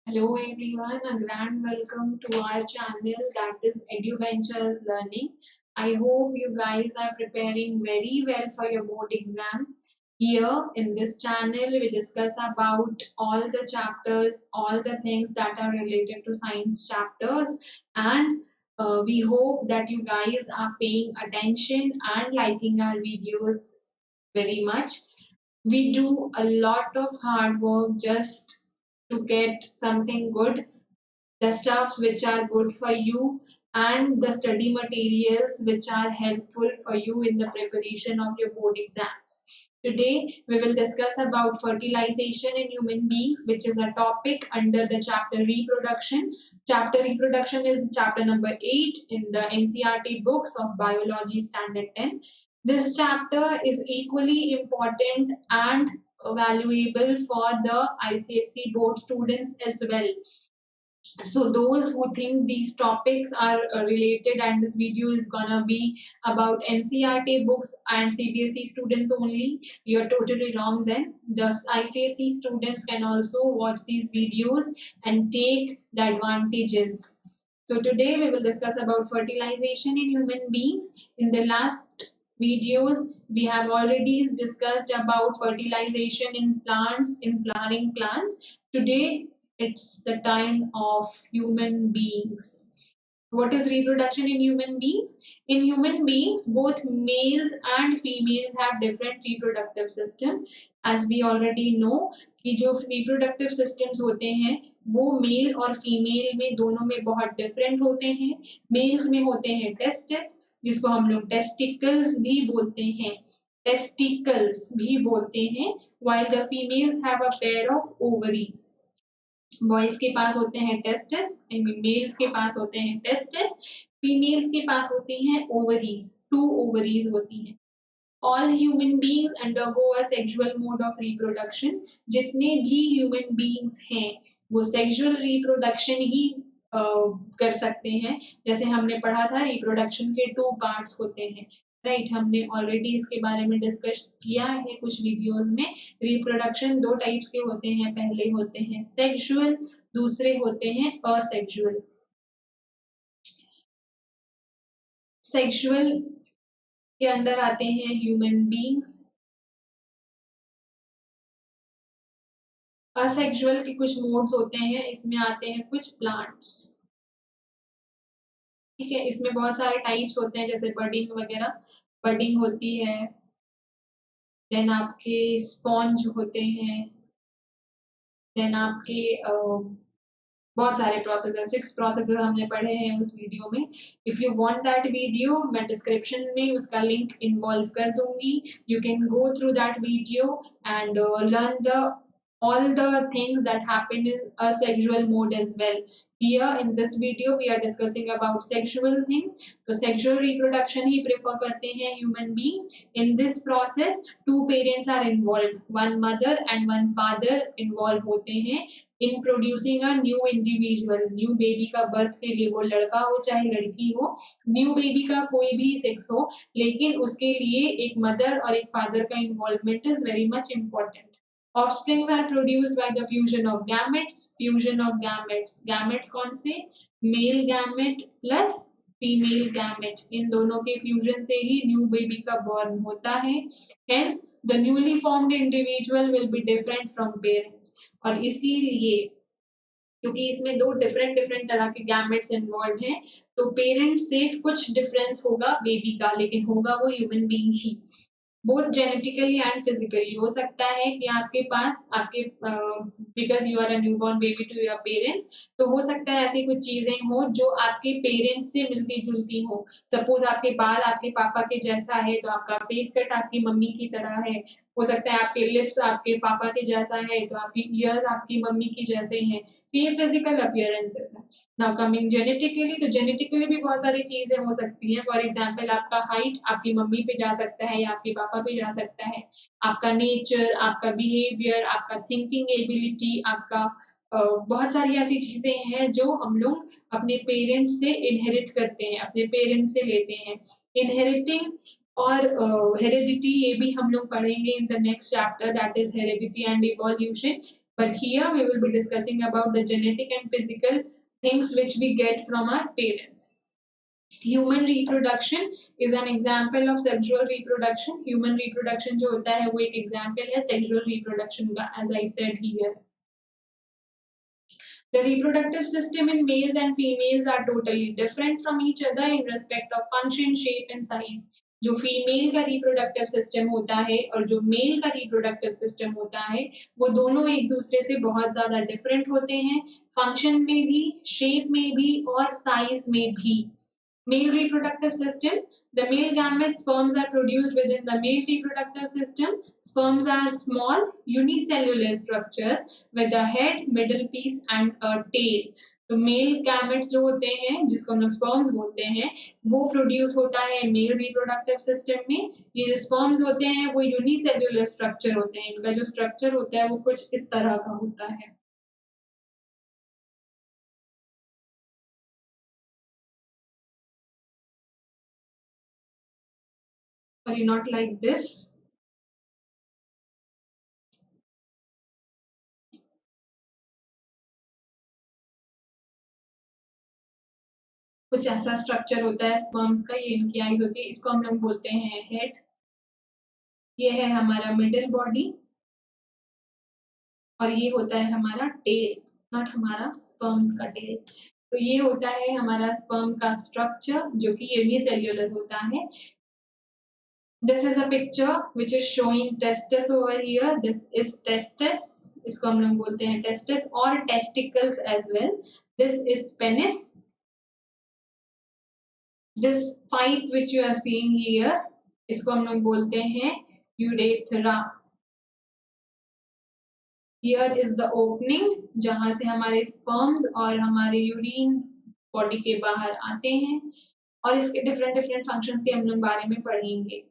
Hello everyone, a grand welcome to our channel that is EduVentures Learning. I hope you guys are preparing very well for your board exams. Here in this channel, we discuss about all the chapters, all the things that are related to science chapters, and we hope that you guys are paying attention and liking our videos very much. We do a lot of hard work just to get something good, the stuffs which are good for you, and the study materials which are helpful for you in the preparation of your board exams. Today, we will discuss about fertilization in human beings, which is a topic under the chapter reproduction. Chapter reproduction is chapter number 8 in the NCERT books of Biology Standard 10. This chapter is equally important and valuable for the ICSE board students as well. So those who think these topics are related and this video is gonna be about NCERT books and CBSE students only, you're totally wrong then. The ICSE students can also watch these videos and take the advantages. So today we will discuss about fertilization in human beings. In the last videos, we have already discussed about fertilization in plants, in flowering plants. Today it's the time of human beings. What is reproduction in human beings? In human beings, both males and females have different reproductive system. As we already know कि जो reproductive systems होते हैं वो mail और female में दोनों में बहुत डिफरेंट होते हैं. मेल्स में होते हैं टेस्टिस, जिसको हम लोग टेस्टिकल्स भी बोलते हैं, टेस्टिकल्स भी बोलते हैं, while the females have a pair of ovaries. Boys के पास होते हैं टेस्टिस, मेल्स के पास होते हैं टेस्टिस, फीमेल्स के पास होती हैं ओवरीज, 2 ओवरीज होती हैं. All human beings undergo a sexual mode of reproduction. जितने भी ह्यूमन बींग्स हैं वो सेक्सुअल रिप्रोडक्शन ही कर सकते हैं. जैसे हमने पढ़ा था रिप्रोडक्शन के 2 पार्ट्स होते हैं, राइट. हमने ऑलरेडी इसके बारे में डिस्कस किया है कुछ वीडियोस में. रिप्रोडक्शन 2 टाइप्स के होते हैं. पहले होते हैं सेक्सुअल, दूसरे होते हैं असेक्सुअल. सेक्सुअल के अंडर आते हैं ह्यूमन बींग्स. असेक्सुअल के कुछ मोड्स होते हैं, इसमें आते हैं कुछ प्लांट्स. ठीक है, इसमें बहुत सारे टाइप्स होते हैं जैसे बडिंग वगैरह. बडिंग होती है, देन आपके स्पॉन्ज होते हैं, देन आपके बहुत सारे प्रोसेस हैं. 6 प्रोसेसेस हमने पढ़े हैं उस वीडियो में. If you want that video, मैं डिस्क्रिप्शन में उसका लिंक इन्वॉल्व कर दूंगी. You can go through that video and learn the all the things that happen in a sexual mode as well. Here in this video we are discussing about sexual things. तो sexual reproduction ही prefer करते हैं human beings. In this process 2 parents are involved, one mother and one father involved होते हैं in producing a new individual. New baby का birth के लिए वो लड़का हो चाहे लड़की हो, new baby का कोई भी sex हो, लेकिन उसके लिए एक mother और एक father का involvement is very much important. Offsprings are produced by the fusion of gametes. Fusion of gametes. Gametes कौन से? Male gamete plus female gamete. इन दोनों के fusion से ही new baby का born होता है. Hence, the newly formed individual will be different from parents. और इसीलिए क्योंकि इसमें 2 डिफरेंट तरह के गैमेट्स इन्वॉल्व हैं, तो पेरेंट्स से कुछ डिफरेंस होगा बेबी का, लेकिन होगा वो ह्यूमन बीइंग ही. Both genetically and physically. हो सकता है कि आपके पास आपके because you are a newborn baby to your parents, तो हो सकता है ऐसी कुछ चीजें हो जो आपके पेरेंट्स से मिलती जुलती हो. सपोज आपके बाल आपके पापा के जैसा है तो आपका फेस कट आपकी मम्मी की तरह है. हो सकता है आपके लिप्स आपके पापा के जैसा है तो आपकी ईयर्स आपकी मम्मी की जैसे हैं. तो ये फिजिकल अपीयरेंसेस है. नाउ कमिंग जेनेटिकली, तो जेनेटिकली भी बहुत सारी चीजें हो सकती हैं. फॉर एग्जाम्पल आपका हाइट आपकी मम्मी पे जा सकता है या आपके पापा पे जा सकता है. आपका नेचर, आपका बिहेवियर, आपका थिंकिंग एबिलिटी, आपका बहुत सारी ऐसी चीजें हैं जो हम लोग अपने पेरेंट्स से इनहेरिट करते हैं, अपने पेरेंट्स से लेते हैं. इनहेरिटिंग और हेरिडिटी, ये भी हम लोग पढ़ेंगे in the next chapter, that is heredity and evolution. But here we will be discussing about the genetic and physical things which we get from our parents. Human reproduction is an example of sexual reproduction. Human reproduction जो होता है वो एक example है sexual reproduction का, as I said here. The reproductive system in males and females are totally different from each other in respect of function, shape and size. जो female का reproductive system होता है और जो मेल का reproductive system होता है वो दोनों एक दूसरे से बहुत ज़्यादा डिफरेंट होते हैं, फंक्शन में भी, शेप में भी और साइज में भी. Male reproductive system. The male gametes sperms are produced within the male reproductive system. Sperms are small unicellular structures with a head, middle piece and a tail. तो मेल गैमेट्स जो होते हैं जिसको हम लोग स्पर्म्स बोलते हैं वो प्रोड्यूस होता है मेल रिप्रोडक्टिव सिस्टम में. ये जो स्पर्म्स होते हैं वो यूनिसेल्युलर स्ट्रक्चर होते हैं. इनका जो स्ट्रक्चर होता है वो कुछ इस तरह का होता है. Are you not like this? कुछ ऐसा स्ट्रक्चर होता है स्पर्म्स का. ये इनकी आईज होती है. इसको हम लोग बोलते हैं हेड. ये है हमारा मिडिल बॉडी और ये होता है हमारा टेल. नॉट हमारा स्पर्म्स का टेल. तो ये होता है हमारा स्पर्म का स्ट्रक्चर जो कि यूनिसेल्युलर होता है. This is a picture which is showing testis over here. This is testis. इसको हम लोग बोलते हैं testis और testicles as well. This is penis. This pipe which you are seeing here, इसको हम लोग बोलते हैं urethra. Here is the opening जहाँ से हमारे sperms और हमारे यूरिन बॉडी के बाहर आते हैं और इसके different functions के हम लोग बारे में पढ़ेंगे.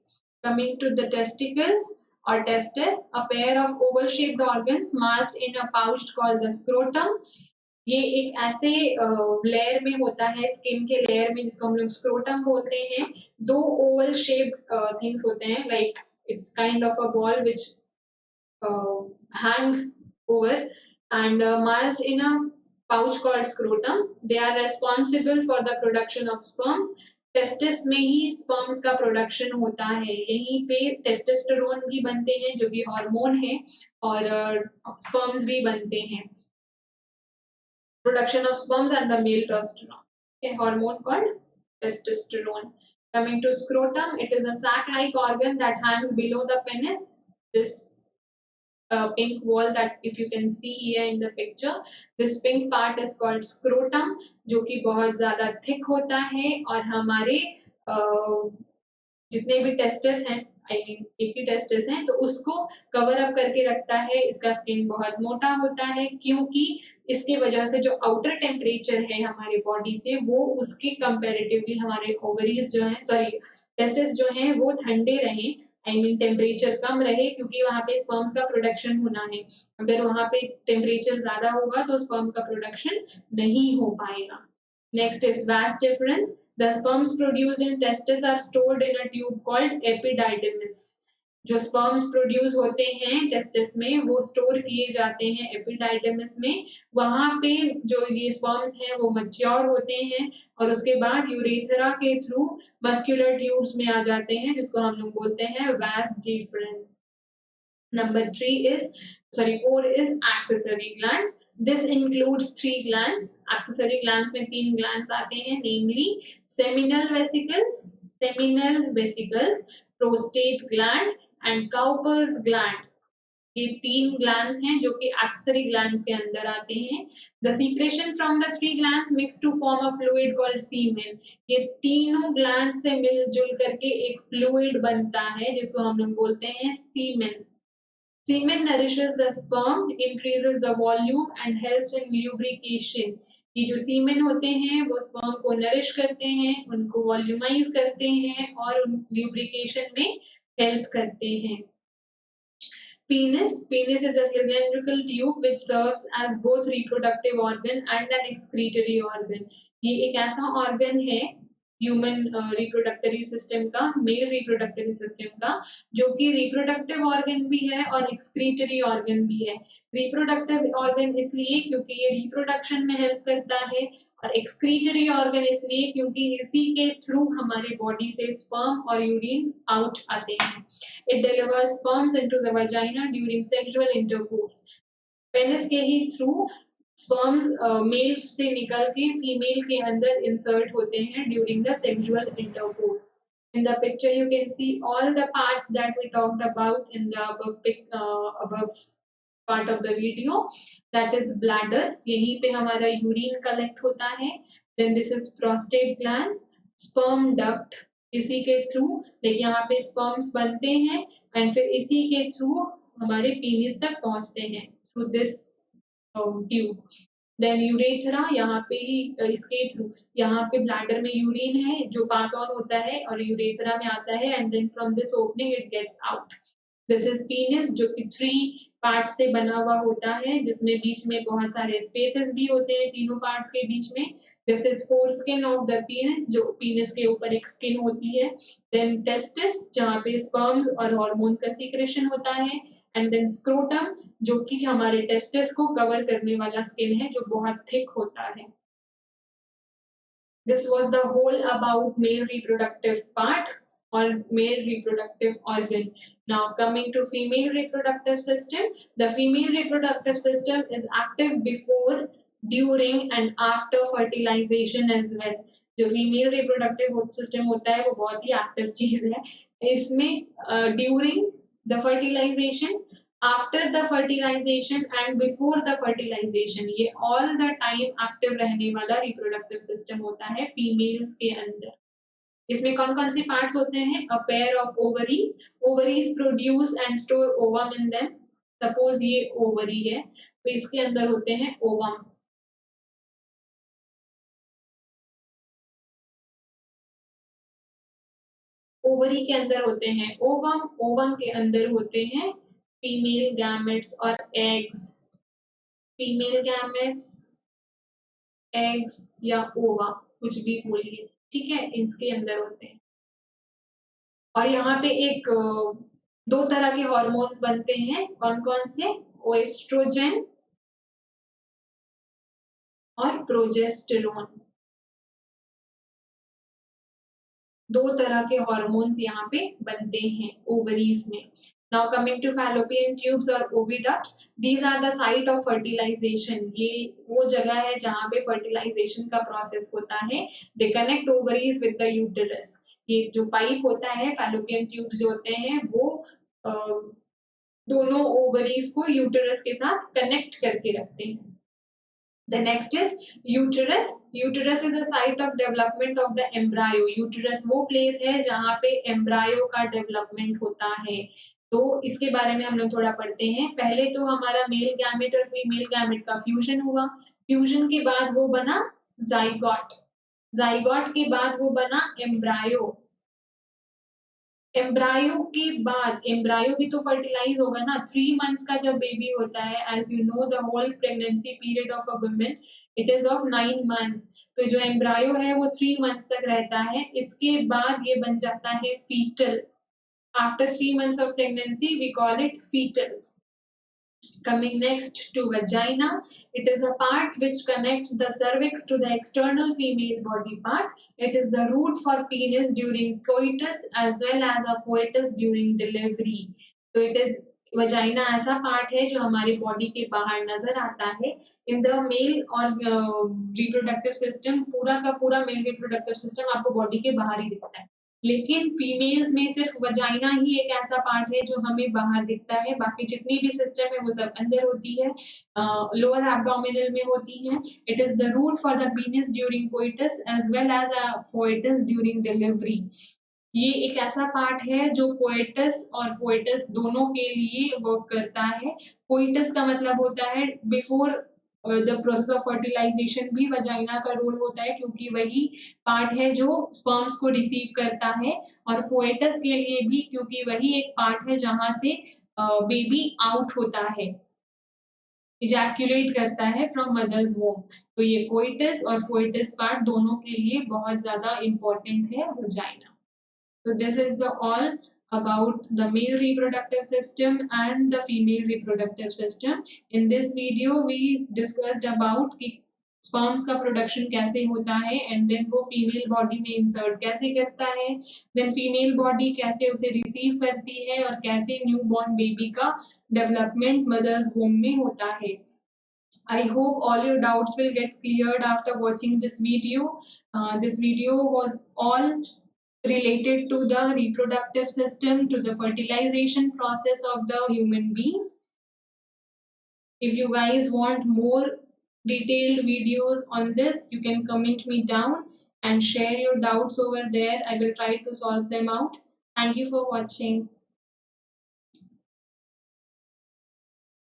Coming to the testicles or testis, a pair of oval-shaped organs masked in a pouch called the scrotum. ये एक ऐसे लेयर में होता है स्किन के लेयर में जिसको हम लोग स्क्रोटम बोलते हैं. दो ओवल शेप्ड थिंग्स होते हैं like it's kind of a ball which hang over and masked in a pouch called scrotum. They are responsible for the production of sperms. Testis में ही स्पर्म्स का प्रोडक्शन होता है. यहीं पे टेस्टोस्टेरोन भी बनते हैं जो कि हार्मोन है और स्पर्म्स भी बनते हैं. Production of sperms and the male testosterone. A hormone called testosterone. Coming to scrotum, it is a sac-like organ that hangs below the penis. This pink wall that if you can see here in the picture, this pink part is called scrotum, जो कि बहुत ज़्यादा thick होता है और हमारे जितने भी टेस्टिस हैं एक ही टेस्टिस हैं तो उसको कवर अप करके रखता है. इसका स्किन बहुत मोटा होता है क्योंकि इसके वजह से जो आउटर टेम्परेचर है हमारे बॉडी से वो उसके कंपैरेटिवली हमारे ओवरीज जो हैं टेस्टिस जो हैं वो ठंडे रहें. टेम्परेचर कम रहे क्योंकि वहाँ पे स्पर्म्स का प्रोडक्शन होना है. अगर वहाँ पे टेम्परेचर ज्यादा होगा तो स्पर्म का प्रोडक्शन नहीं हो पाएगा. Next is vas deferens. The sperms produced in testis are stored in a tube called epididymis. जो स्पर्म्स प्रोड्यूस होते हैं टेस्टिस में वो स्टोर किए जाते हैं एपिडाइडमिस में. वहाँ पे जो ये स्पर्म्स हैं वो मैच्योर होते हैं और उसके बाद यूरेथ्रा के थ्रू मस्कुलर ट्यूब्स में आ जाते हैं जिसको हम लोग बोलते हैं vas deferens. Number 4 is accessory glands. This includes 3 glands. Accessory glands में 3 glands आते हैं, namely seminal vesicles, prostate gland and Cowper's gland. ये 3 glands हैं जो कि accessory glands के अंदर आते हैं. The secretion from the 3 glands mix to form a fluid called semen. ये तीनों glands से मिलजुल करके एक fluid बनता है जिसको हम लोग बोलते हैं semen. Semen nourishes the sperm, increases the volume and helps in lubrication. ये जो सीमेन होते हैं वो स्पर्म को नरिश करते हैं, उनको वॉल्यूमाइज करते हैं और उन ल्यूब्रिकेशन में हेल्प करते हैं. Penis is a cylindrical tube which serves as both reproductive organ and an excretory organ. ये एक ऐसा organ है ह्यूमन रिप्रोडक्टरी सिस्टम का, मेल रिप्रोडक्टरी सिस्टम का, जो कि रिप्रोडक्टिव ऑर्गन भी है और एक्सक्रीटरी ऑर्गन भी है। रिप्रोडक्टिव ऑर्गन इसलिए क्योंकि ये रिप्रोडक्शन में हेल्प करता है, और एक्सक्रीटरी ऑर्गन इसलिए क्योंकि इसी के थ्रू हमारे बॉडी से स्पर्म और यूरिन आउट आते हैं। It delivers sperms into the vagina during sexual intercourse. Penis के ही थ्रू स्पर्म्स मेल से निकल के फीमेल के अंदर इंसर्ट होते हैं during the sexual intercourse. In the picture, you can see all the parts that we talked about in the above part of the video. That is bladder. यहीं पे हमारा यूरिन कलेक्ट होता है. Then this is prostate glands, sperm duct. इसी के through देखिए यहाँ पे स्पर्म्स बनते हैं एंड फिर इसी के थ्रू हमारे पीनिस तक पहुंचते हैं through this tube. Then urethra, यहाँ पे ही इसके थ्रू यहाँ पे ब्लैडर में यूरिन है जो पास ऑन होता है और यूरेथ्रा में आता है and then from this opening it gets out. This is penis जो कि 3 पार्ट से बना हुआ होता है जिसमें बीच में बहुत सारे स्पेसेस भी होते हैं तीनों पार्ट्स के बीच में। This is foreskin of the penis, जो पीनिस के ऊपर एक स्किन होती है। देन टेस्टिस, जहाँ पे स्पर्म्स और हार्मोन्स का सीक्रेशन होता है। एंड देन स्क्रोटम, जो कि हमारे टेस्टिस को कवर करने वाला स्किन है जो बहुत थिक होता है। This was the whole about male reproductive part or male reproductive organ. Now coming to female reproductive system, the female reproductive system is active before, during and after fertilization as well. जो female reproductive system होता है वो बहुत ही active चीज है। इसमें during the fertilization, after the fertilization and before the fertilization, ये ऑल द टाइम एक्टिव रहने वाला रिप्रोडक्टिव सिस्टम होता है फीमेल्स के अंदर। इसमें कौन कौन सी पार्ट्स होते हैं? A pair of ovaries, ovaries produce and store ovum in them. Suppose ये ओवरी है तो इसके अंदर होते हैं ओवम। ओवरी के अंदर होते हैं ओवम, ओवम के अंदर होते हैं फीमेल गैमेट्स और एग्स। फीमेल गैमेट्स, एग्स या ओवा, कुछ भी बोलिए, ठीक है, इसके अंदर होते हैं। और यहाँ पे एक 2 तरह के हार्मोन्स बनते हैं, कौन कौन से? ओएस्ट्रोजन और प्रोजेस्टेरोन। 2 तरह के हार्मोन्स यहाँ पे बनते हैं ओवरीज में। Now coming to fallopian tubes or oviducts, these are the site of fertilization. ये वो जगह है जहाँ पे fertilization का process होता है। They connect ovaries with the uterus. ये जो पाइप होता है, fallopian tubes जो होते हैं वो दोनों ovaries को uterus के साथ connect करके रखते हैं। The next is uterus. Uterus is a site of development of the embryo. Uterus वो place है जहाँ पे embryo का development होता है। तो इसके बारे में हम लोग थोड़ा पढ़ते हैं। पहले तो हमारा मेल गैमेट और फीमेल गैमेट का फ्यूजन हुआ। फ्यूजन के बाद वो बना जाइगोट। जाइगोट के बाद वो बना एम्ब्रायो। एम्ब्रायो के बाद, एम्ब्रायो भी तो फर्टिलाइज होगा ना। 3 मंथ्स का जब बेबी होता है, as you know the whole pregnancy period of a women it is of 9 months. तो जो एम्ब्रायो है वो 3 मंथ्स तक रहता है। इसके बाद ये बन जाता है fetal. After 3 months of pregnancy, we call it fetal. Coming next to vagina, it is a part which connects the cervix to the external female body part. It is the root for penis during coitus as well as a coitus during delivery. So it is vagina ऐसा part है जो हमारे body के बाहर नजर आता है। In the mail और रिप्रोडक्टिव सिस्टम, पूरा का पूरा मेल रिप्रोडक्टिव सिस्टम आपको बॉडी के बाहर ही दिखता है, लेकिन फीमेल्स में सिर्फ वजाइना ही एक ऐसा पार्ट है जो हमें बाहर दिखता है। बाकी जितनी भी सिस्टम है वो सब अंदर होती है, लोअर एब्डोमिनल में होती है। It is the route for the penis during coitus as well as a foetus during delivery. ये एक ऐसा पार्ट है जो कोइटस और फोइटस दोनों के लिए वर्क करता है। कोइटस का मतलब होता है before the process of fertilization भी वजाइना का रोल होता है क्योंकि वही पार्ट है जो स्पर्म्स को रिसीव करता है, और फोइटस के लिए भी क्योंकि वही एक पार्ट है जहां से बेबी आउट होता है। इजैक्यूलेट करता है फ्रॉम मदर्स वोम। तो ये कोइटस और फोइटस पार्ट दोनों के लिए बहुत ज़्यादा इम्पोर्टेंट है vagina. So this is the all about the male reproductive system and the female reproductive system. In this video we discussed about कि sperms का production कैसे होता है and then वो female body में insert कैसे करता है, then female body कैसे उसे receive करती है और कैसे newborn baby का development mother's womb में होता है। I hope all your doubts will get cleared after watching this video. This video was all related to the reproductive system, to the fertilization process of the human beings. If you guys want more detailed videos on this, you can comment me down and share your doubts over there. I will try to solve them out. Thank you for watching.